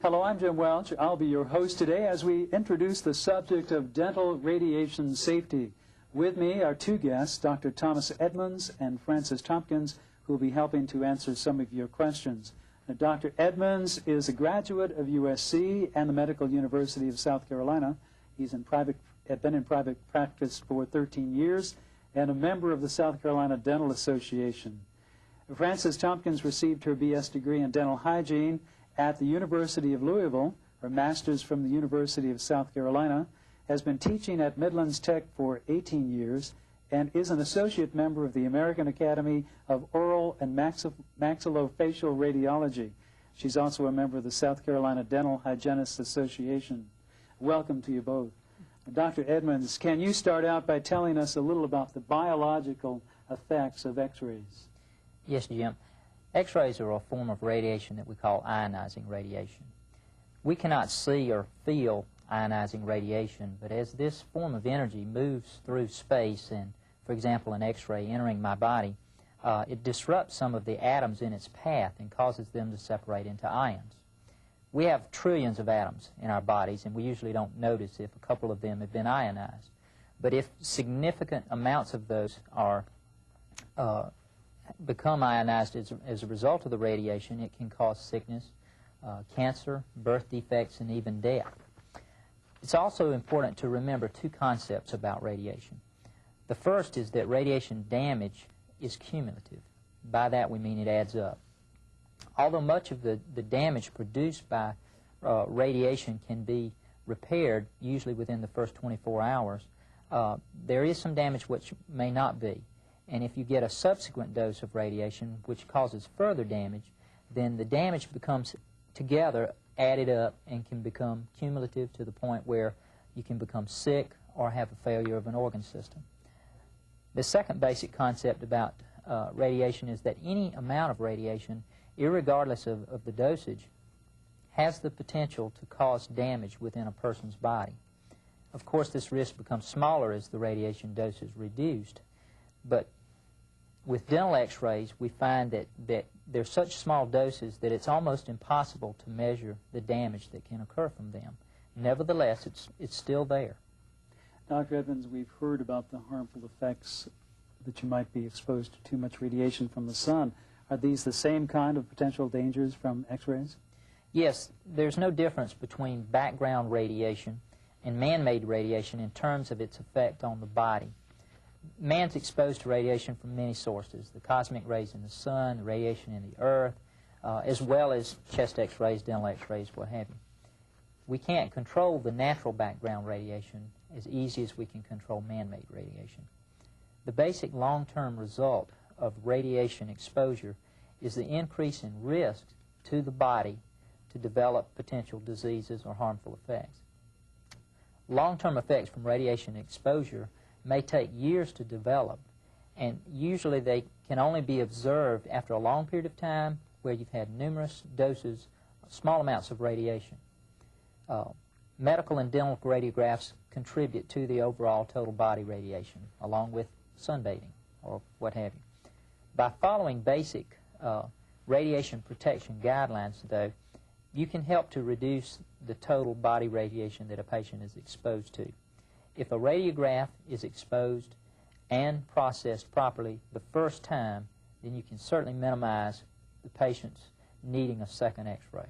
Hello, I'm Jim Welch. I'll be your host today as we introduce the subject of dental radiation safety. With me are two guests, Dr. Thomas Edmonds and Francis Tompkins, who will be helping to answer some of your questions. Now, Dr. Edmonds is a graduate of USC and the Medical University of South Carolina. He's been in private practice for 13 years and a member of the South Carolina Dental Association. Francis Tompkins received her BS degree in dental hygiene at the University of Louisville, her master's from the University of South Carolina, has been teaching at Midlands Tech for 18 years, and is an associate member of the American Academy of Oral and Maxillofacial Radiology. She's also a member of the South Carolina Dental Hygienists Association. Welcome to you both. Dr. Edmonds, can you start out by telling us a little about the biological effects of X-rays? Yes, Jim. X-rays are a form of radiation that we call ionizing radiation. We cannot see or feel ionizing radiation, but as this form of energy moves through space, and for example an X-ray entering my body, it disrupts some of the atoms in its path and causes them to separate into ions. We have trillions of atoms in our bodies, and we usually don't notice if a couple of them have been ionized. But if significant amounts of those are become ionized as a result of the radiation, it can cause sickness, cancer, birth defects, and even death. It's also important to remember two concepts about radiation. The first is that radiation damage is cumulative. By that we mean it adds up. Although much of the damage produced by radiation can be repaired, usually within the first 24 hours, there is some damage which may not be. And if you get a subsequent dose of radiation which causes further damage, then the damage becomes together added up and can become cumulative to the point where you can become sick or have a failure of an organ system. The second basic concept about radiation is that any amount of radiation, irregardless of the dosage, has the potential to cause damage within a person's body. Of course, this risk becomes smaller as the radiation dose is reduced, but with dental X-rays, we find that they're such small doses that it's almost impossible to measure the damage that can occur from them. Nevertheless, it's still there. Dr. Edmonds, we've heard about the harmful effects that you might be exposed to too much radiation from the sun. Are these the same kind of potential dangers from X-rays? Yes, there's no difference between background radiation and man-made radiation in terms of its effect on the body. Man's exposed to radiation from many sources, the cosmic rays in the sun, the radiation in the earth, as well as chest X-rays, dental X-rays, what have you. We can't control the natural background radiation as easy as we can control man-made radiation. The basic long-term result of radiation exposure is the increase in risk to the body to develop potential diseases or harmful effects. Long-term effects from radiation exposure may take years to develop, and usually they can only be observed after a long period of time where you've had numerous doses, small amounts of radiation. Medical and dental radiographs contribute to the overall total body radiation, along with sunbathing or what have you. By following basic radiation protection guidelines, though, you can help to reduce the total body radiation that a patient is exposed to. If a radiograph is exposed and processed properly the first time, then you can certainly minimize the patient's needing a second X-ray.